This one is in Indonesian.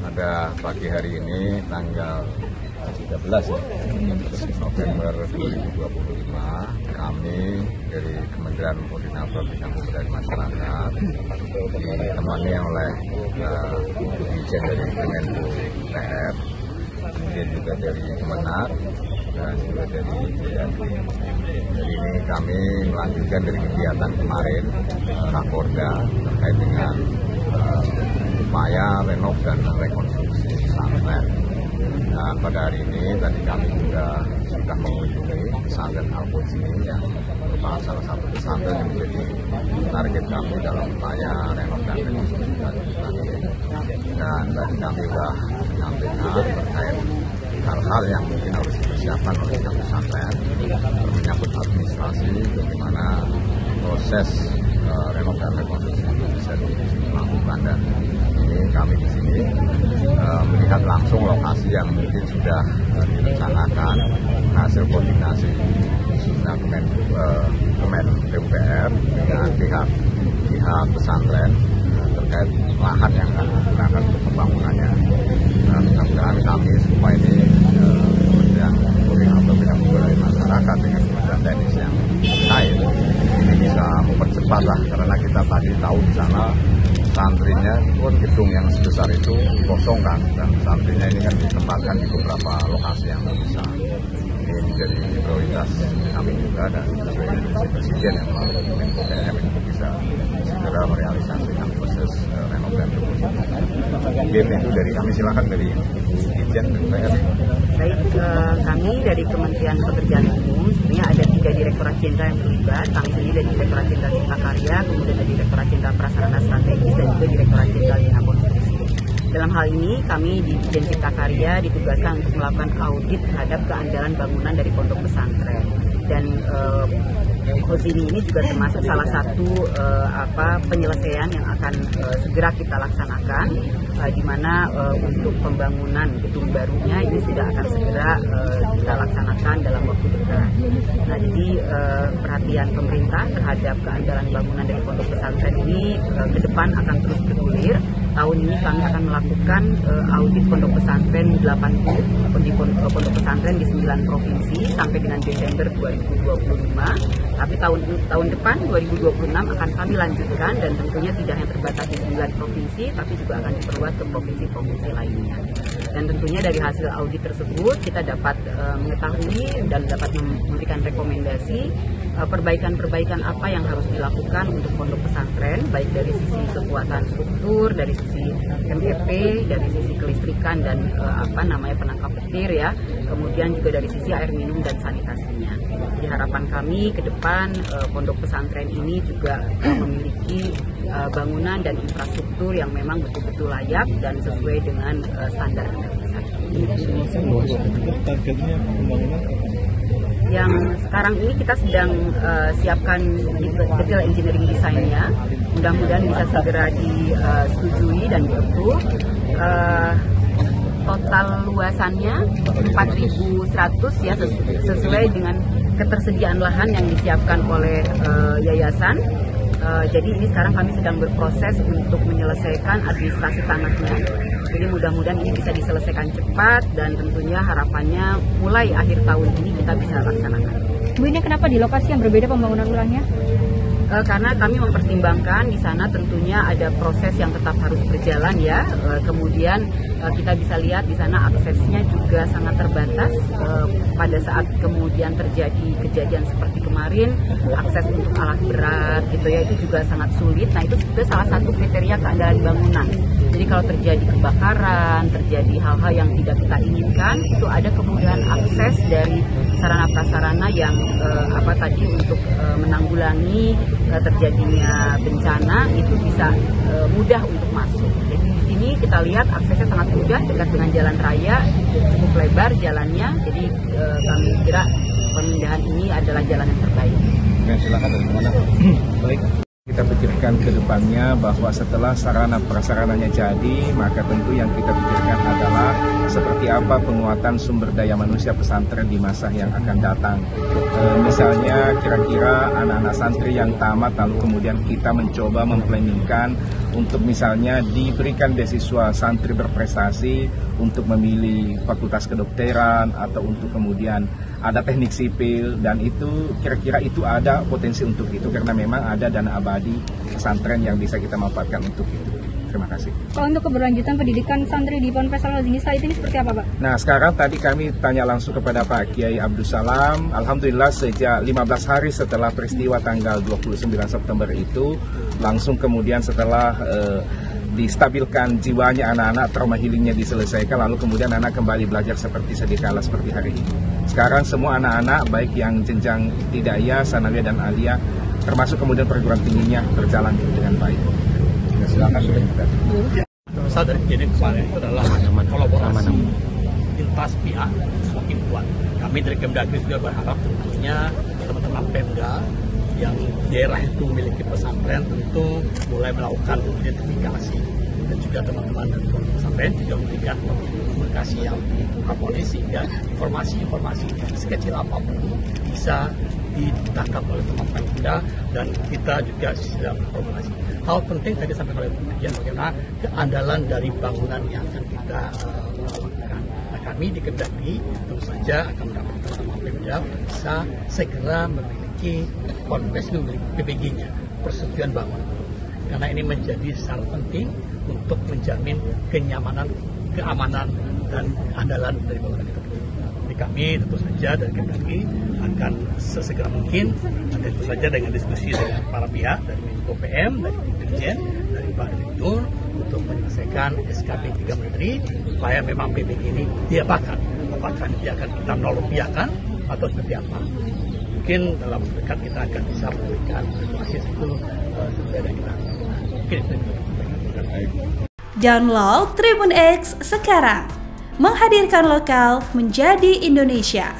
pada pagi hari ini tanggal 13 November 2025 kami dari Kementerian Koordinator Bidang Pemberdayaan Masyarakat ditemani oleh Dirjen dari Kemenko PR, kemudian juga dari Kemenak dan juga dari BNI. Jadi ini kami melanjutkan dari kegiatan kemarin Rakorda terkait dengan upaya renov dan rekonstruksi pesantren. Dan pada hari ini tadi kami juga sudah mengunjungi pesantren Al-Quds ini yang merupakan salah satu pesantren yang menjadi target kami dalam upaya renov dan rekonstruksi tadi. Dan tadi kami sudah menyampaikan terkait hal-hal yang mungkin harus dipersiapkan oleh pesantren, menyangkut administrasi, bagaimana proses renov dan rekonstruksi itu bisa dilakukan. Dan ini kami di sini melihat langsung lokasi yang mungkin sudah direncanakan hasil koordinasi khususnya Kemen PUPR dengan pihak pesantren terkait lahan yang akan digunakan untuk pembangunannya. Dan mudah-mudahan kami semua ini Kementerian Koordinator Bidang Pemberdayaan Masyarakat dengan Kementerian Teknis yang lain ini bisa mempercepat lah, karena kita tadi tahu di sana santrinya pun gedung yang sebesar itu dikosongkan dan santrinya ini kan ditempatkan di beberapa lokasi yang bisa. Ini menjadi prioritas kami juga dan sesuai instruksi Presiden yang melalui Menko PM itu bisa segera merealisasikan proses renov dan rekonstruksi. Mungkin itu dari kami, silakan dari Dirjen PR. Baik, kami dari Kementerian Pekerjaan Umum sebenarnya ada 3 Direktorat Jenderal yang terlibat. Kami sendiri dari Direktorat Jenderal Cipta Karya, kemudian dari Direktorat Jenderal Prasarana Strategis dan juga Direktorat Jenderal Bina Konstruksi. Dalam hal ini kami di Dirjen Cipta Karya ditugaskan untuk melakukan audit terhadap keandalan bangunan dari pondok pesantren. Dan ini juga termasuk salah satu penyelesaian yang akan segera kita laksanakan, di mana untuk pembangunan gedung barunya ini sudah akan segera kita laksanakan dalam waktu dekat. Nah, jadi perhatian pemerintah terhadap keandalan bangunan dari pondok pesantren ini ke depan akan terus bergulir. Tahun ini kami akan melakukan audit pondok pesantren 80 di pondok pesantren di 9 provinsi sampai dengan Desember 2025. Tapi tahun depan 2026 akan kami lanjutkan dan tentunya tidak hanya terbatas di 9 provinsi, tapi juga akan diperluas ke provinsi-provinsi lainnya. Dan tentunya dari hasil audit tersebut kita dapat mengetahui dan dapat memberikan rekomendasi perbaikan-perbaikan apa yang harus dilakukan untuk pondok pesantren, baik dari sisi kekuatan struktur, dari sisi MEP, dari sisi kelistrikan dan penangkap petir ya, kemudian juga dari sisi air minum dan sanitasinya. Jadi harapan kami ke depan pondok pesantren ini juga memiliki bangunan dan infrastruktur yang memang betul-betul layak dan sesuai dengan standar pesantren. Targetnya pembangunan yang sekarang ini kita sedang siapkan detail engineering desainnya, mudah-mudahan bisa segera disetujui dan di-approve. Total luasannya 4.100 ya, sesuai dengan ketersediaan lahan yang disiapkan oleh yayasan. Jadi ini sekarang kami sedang berproses untuk menyelesaikan administrasi tanahnya. Jadi mudah-mudahan ini bisa diselesaikan cepat dan tentunya harapannya mulai akhir tahun ini kita bisa laksanakan. Bu, ini kenapa di lokasi yang berbeda pembangunan ulangnya? Karena kami mempertimbangkan di sana tentunya ada proses yang tetap harus berjalan ya. Kemudian kita bisa lihat di sana aksesnya juga sangat terbatas. Pada saat kemudian terjadi kejadian seperti kemarin, akses untuk alat berat gitu ya itu juga sangat sulit. Nah, itu sebetulnya salah satu kriteria keandalan bangunan. Jadi kalau terjadi kebakaran, terjadi hal-hal yang tidak kita inginkan, itu ada kemudahan akses dari sarana prasarana yang untuk menanggulangi terjadinya bencana itu bisa mudah untuk masuk. Jadi di sini kita lihat aksesnya sangat mudah, dekat dengan jalan raya, cukup lebar jalannya. Jadi kami kira pemindahan ini adalah jalan yang terbaik. Oke, silakan dari mana? baik. Kita pikirkan ke depannya bahwa setelah sarana prasarananya jadi, maka tentu yang kita pikirkan adalah seperti apa penguatan sumber daya manusia pesantren di masa yang akan datang. Misalnya kira-kira anak-anak santri yang tamat lalu kemudian kita mencoba memplanningkan untuk misalnya diberikan beasiswa santri berprestasi untuk memilih fakultas kedokteran atau untuk kemudian ada teknik sipil, dan itu kira-kira itu ada potensi untuk itu karena memang ada dana abadi pesantren yang bisa kita manfaatkan untuk itu. Terima kasih. Kalau untuk keberlanjutan pendidikan santri di Ponpes Al-Azmi Said ini seperti apa, Pak? Nah, sekarang tadi kami tanya langsung kepada Pak Kiai Abdul Salam. Alhamdulillah sejak 15 hari setelah peristiwa tanggal 29 September itu, langsung kemudian setelah distabilkan jiwanya anak-anak, trauma healingnya diselesaikan, lalu kemudian anak kembali belajar seperti sedia kala seperti hari ini. Sekarang semua anak-anak baik yang jenjang Ibtidaiyah, Sanawiyah dan Aliyah, termasuk kemudian perguruan tingginya berjalan dengan baik. Silakan sudah kita. Besar dari kejadian kemarin itu adalah kolaborasi lintas pihak semakin kuat. Kami dari Kemdagri juga berharap tentunya teman-teman Pemda yang daerah itu memiliki pesantren tentu mulai melakukan identifikasi, dan juga teman-teman dari pesantren juga memberikan komunikasi yang harmonis sehingga informasi-informasi sekecil apapun bisa ditangkap oleh teman-teman kita, dan kita juga sedang berkomunikasi. Hal penting tadi sampai oleh Kementerian bagaimana keandalan dari bangunan yang akan kita lakukan. Nah, kami di Kemdagri tentu saja akan mendapat teman-teman Pemda bisa segera memiliki Ponpes memiliki PBG-nya, persetujuan bangun. Karena ini menjadi syarat penting untuk menjamin kenyamanan, keamanan, dan keandalan dari bangunan itu. Jadi kami tentu saja dari Kemdagri akan sesegera mungkin, tentu saja dengan diskusi dengan para pihak dari Menko PM, dari Dirjen, dari Pak Direktur untuk menyelesaikan SKP 3 Menteri supaya memang PBG ini diapakan. Apakah dia akan kita nol-rupiahkan atau seperti apa? Mungkin dalam dekat kita akan bisa memberikan informasi itu sesuai dengan kita. Mungkin itu. Download Tribun X sekarang, menghadirkan lokal menjadi Indonesia.